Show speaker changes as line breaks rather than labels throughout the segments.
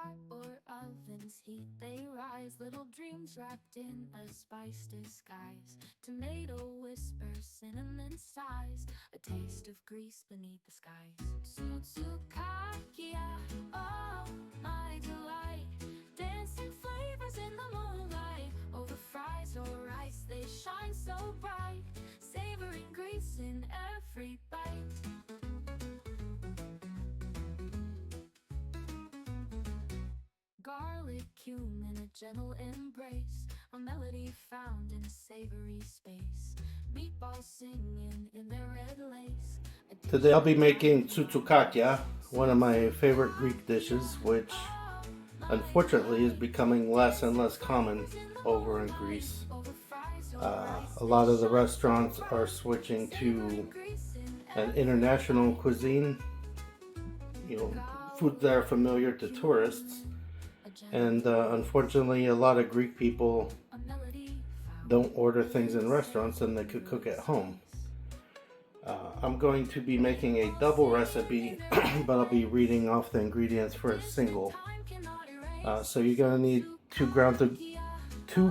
heart or oven's heat, they rise. Little dreams wrapped in a spice disguise. Tomato whispers, cinnamon sighs, a taste of grease beneath the skies. Soutzoukakia, oh my delight. Dancing flavors in the moonlight. Over fries or rice, they shine so bright. Savoring grease in every bite. Garlic, cumin, a gentle embrace, a melody found in a savory space. Meatballs singing in their red lace.
Today I'll be making Soutzoukakia, one of my favorite Greek dishes, which unfortunately is becoming less and less common over in Greece. A lot of the restaurants are switching to an international cuisine, food that are familiar to tourists. And unfortunately, a lot of Greek people don't order things in restaurants and they could cook at home. I'm going to be making a double recipe, but I'll be reading off the ingredients for a single. So you're going to need 2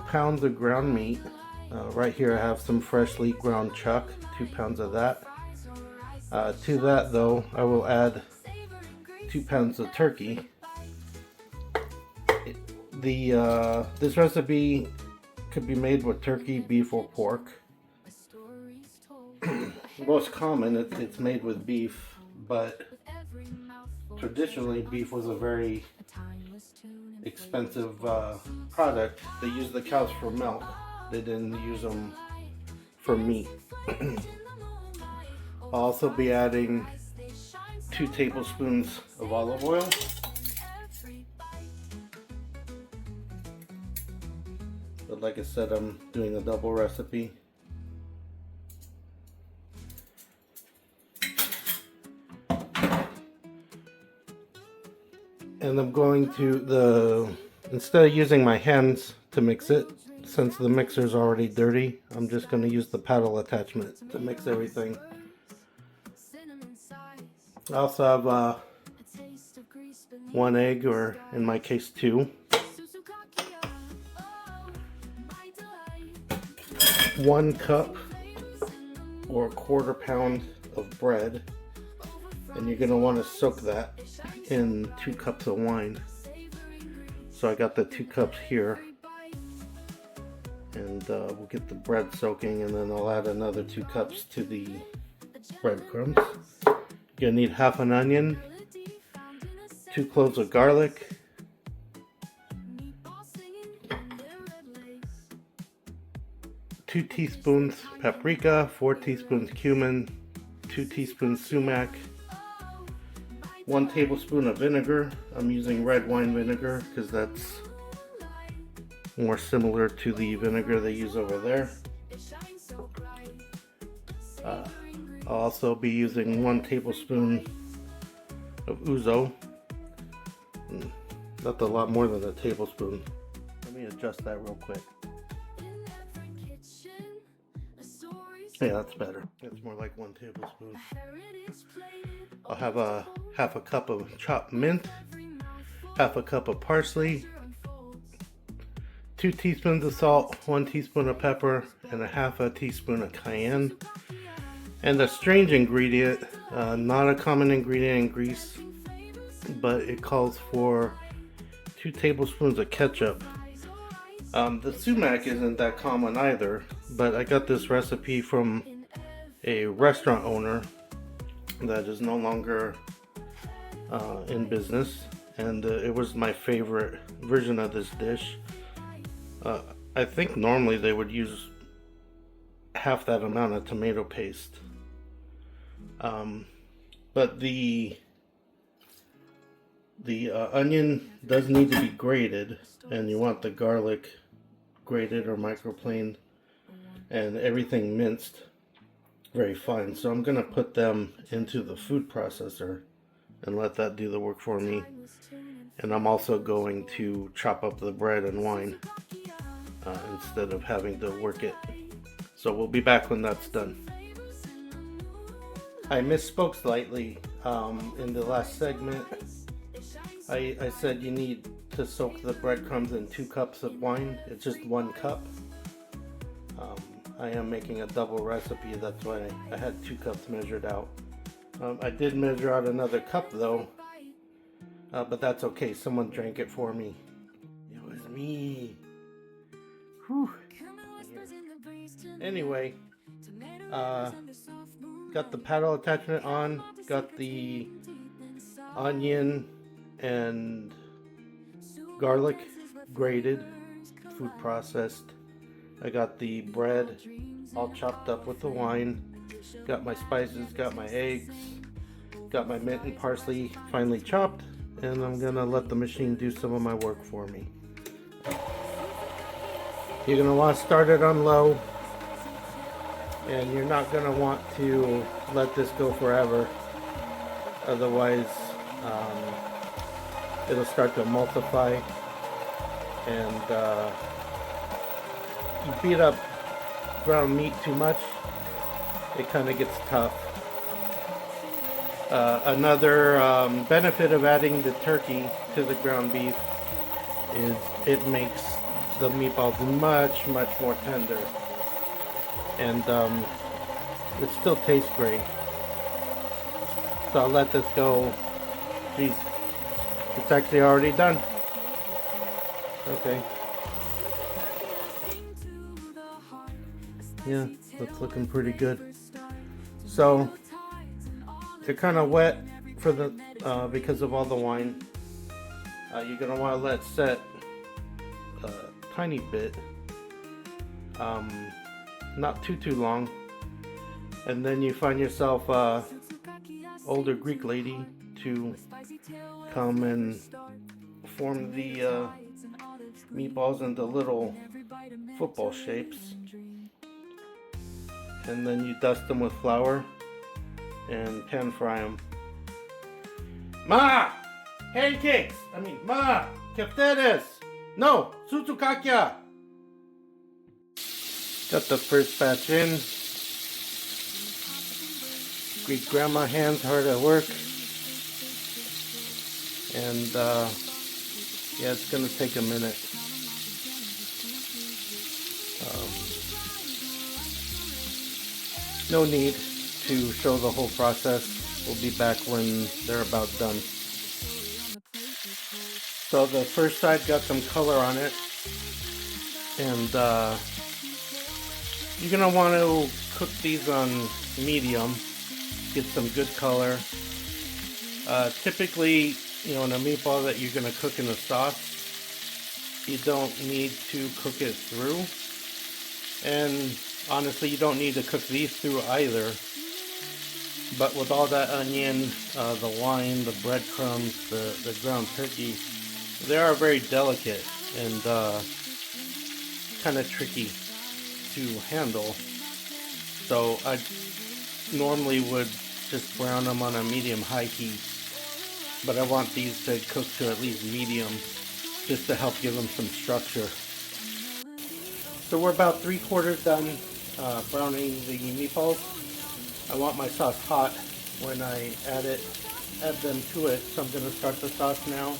pounds of ground meat. Right here I have some freshly ground chuck, 2 pounds of that. To that though, I will add 2 pounds of turkey. This recipe could be made with turkey, beef, or pork. Most common, it's made with beef, but traditionally beef was a very expensive product. They used the cows for milk. They didn't use them for meat. I'll also be adding 2 tablespoons of olive oil. But like I said, I'm doing a double recipe. And I'm going to, instead of using my hands to mix it, since the mixer's already dirty, I'm just going to use the paddle attachment to mix everything. I also have 1 egg, or in my case 2. 1 cup or 1/4 pound of bread, and you're going to want to soak that in 2 cups of wine. So I got the 2 cups here, and we'll get the bread soaking, and then I'll add another 2 cups to the breadcrumbs. You're going to need half an onion, 2 cloves of garlic, 2 teaspoons paprika, 4 teaspoons cumin, 2 teaspoons sumac, 1 tablespoon of vinegar. I'm using red wine vinegar because that's more similar to the vinegar they use over there. I'll also be using 1 tablespoon of ouzo. That's a lot more than a tablespoon. Let me adjust that real quick. Yeah, that's better. It's more like 1 tablespoon. I'll have a half a cup of chopped mint, half a cup of parsley, 2 teaspoons of salt, 1 teaspoon of pepper, and a half a teaspoon of cayenne. And a strange ingredient, not a common ingredient in Greece, but it calls for 2 tablespoons of ketchup. The sumac isn't that common either, but I got this recipe from a restaurant owner that is no longer in business, and it was my favorite version of this dish. I think normally they would use half that amount of tomato paste, but the onion does need to be grated, and you want the garlic grated or microplaned, and everything minced very fine. So I'm going to put them into the food processor and let that do the work for me. And I'm also going to chop up the bread and wine instead of having to work it. So we'll be back when that's done. I misspoke slightly in the last segment. I said you need to soak the breadcrumbs in 2 cups of wine. It's just 1 cup. I am making a double recipe, that's why I had 2 cups measured out. I did measure out another cup though, but that's okay. Someone drank it for me. It was me. Whew. Anyway, got the paddle attachment on, got the onion and garlic grated, food processed. I got the bread all chopped up with the wine, got my spices, got my eggs, got my mint and parsley finely chopped, and I'm gonna let the machine do some of my work for me. You're gonna want to start it on low, and you're not gonna want to let this go forever, otherwise it'll start to emulsify, and you beat up ground meat too much, it kind of gets tough. Another benefit of adding the turkey to the ground beef is it makes the meatballs much more tender, and it still tastes great. So I'll let this go. Geez, it's actually already done. Okay. Yeah, that's looking pretty good. So they're kind of wet for the because of all the wine. You're gonna want to let it set a tiny bit, not too long, and then you find yourself older Greek lady to come and form the meatballs into little football shapes. And then you dust them with flour and pan fry them. Ma! Pancakes! Ma! Keftedes! No! Soutzoukakia! Got the first batch in. Greek grandma hands hard at work. And yeah, it's gonna take a minute. No need to show the whole process. We'll be back when they're about done. So the first side got some color on it, and you're gonna want to cook these on medium, get some good color. Typically, in a meatball that you're gonna cook in the sauce, you don't need to cook it through, and honestly, you don't need to cook these through either. But with all that onion, the wine, the breadcrumbs, the ground turkey, they are very delicate and kind of tricky to handle. So I normally would just brown them on a medium-high heat. But I want these to cook to at least medium, just to help give them some structure. So we're about 3/4 done browning the meatballs. I want my sauce hot when I add them to it, so I'm going to start the sauce now.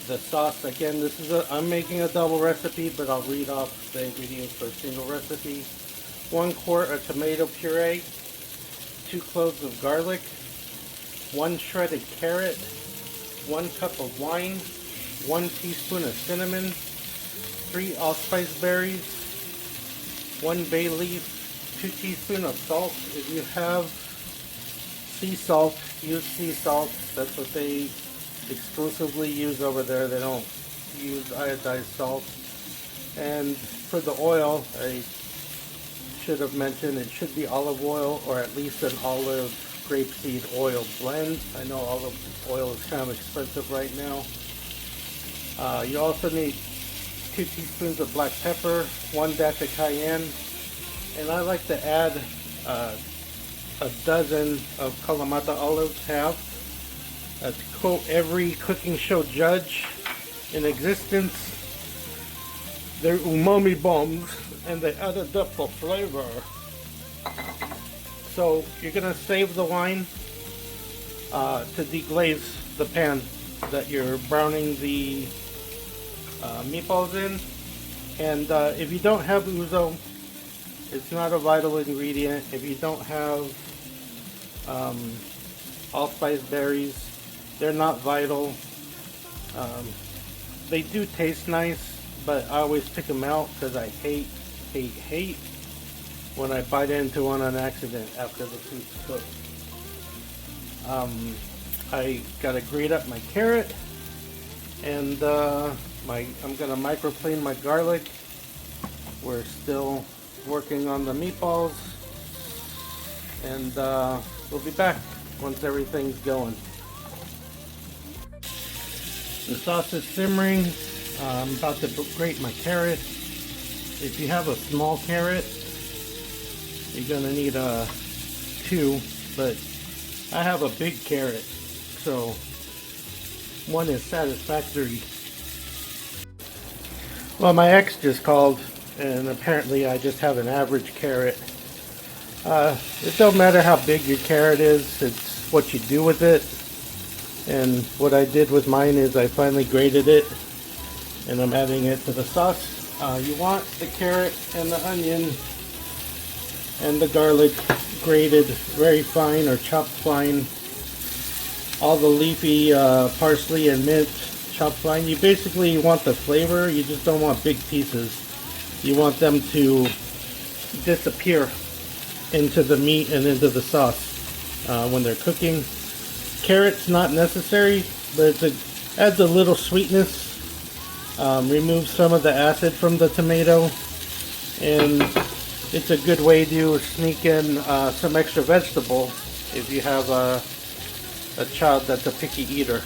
The sauce, again, I'm making a double recipe, but I'll read off the ingredients for a single recipe. 1 quart of tomato puree, 2 cloves of garlic, 1 shredded carrot, 1 cup of wine, 1 teaspoon of cinnamon, 3 allspice berries, 1 bay leaf, 2 teaspoons of salt. If you have sea salt, use sea salt. That's what they exclusively use over there. They don't use iodized salt. And for the oil, I should have mentioned it should be olive oil, or at least an olive grapeseed oil blend. I know olive oil is kind of expensive right now. You also need 2 teaspoons of black pepper, 1 dash of cayenne, and I like to add a dozen of Kalamata olives, half. To quote every cooking show judge in existence, they're umami bombs and they add a depth of flavor. So you're gonna save the wine to deglaze the pan that you're browning the meatballs in. And if you don't have ouzo, it's not a vital ingredient. If you don't have allspice berries, they're not vital. They do taste nice, but I always pick them out because I hate when I bite into one on accident after the food's cooked. I gotta grate up my carrot, and I'm gonna microplane my garlic. We're still working on the meatballs, and we'll be back once everything's going. The sauce is simmering. I'm about to grate my carrot. If you have a small carrot, you're gonna need 2, but I have a big carrot, so 1 is satisfactory. Well, my ex just called, and apparently I just have an average carrot. It don't matter how big your carrot is, it's what you do with it. And what I did with mine is I finally grated it, and I'm adding it to the sauce. You want the carrot and the onion and the garlic grated very fine or chopped fine. All the leafy parsley and mint chopped fine. You basically want the flavor, you just don't want big pieces. You want them to disappear into the meat and into the sauce when they're cooking. Carrot's not necessary, but it adds a little sweetness, removes some of the acid from the tomato, and it's a good way to sneak in some extra vegetable if you have a child that's a picky eater.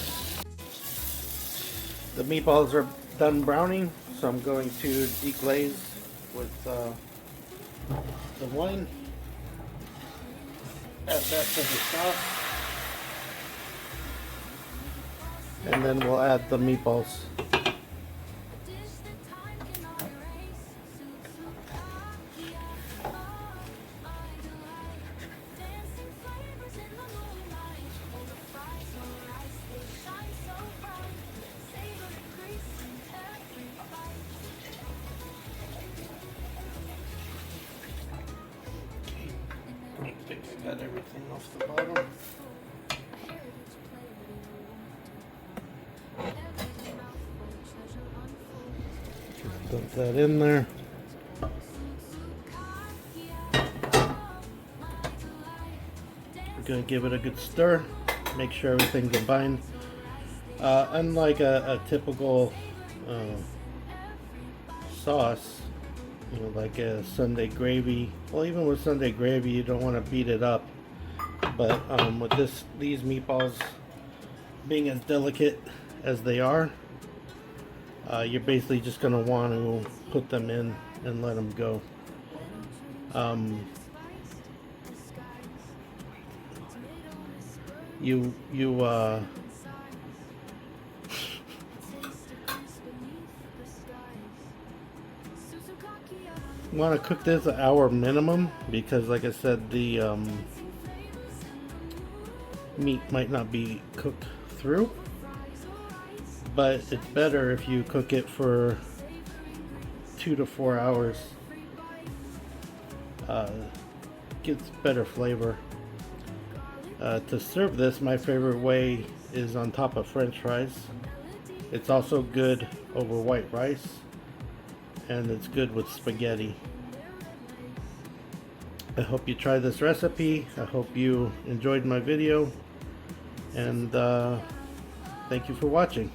The meatballs are done browning, so I'm going to deglaze with the wine. Add that to the sauce. And then we'll add the meatballs. I think I got everything off the bottom. Dump that in there. We're going to give it a good stir. Make sure everything combined. Unlike a typical sauce, you know, like a Sunday gravy. Well, even with Sunday gravy, you don't want to beat it up. But with these meatballs being as delicate as they are, you're basically just going to want to put them in and let them go. You want to cook this an hour minimum, because like I said, the meat might not be cooked through. But it's better if you cook it for 2 to 4 hours. Gets better flavor. To serve this, my favorite way is on top of French fries. It's also good over white rice, and it's good with spaghetti. I hope you try this recipe. I hope you enjoyed my video, and thank you for watching.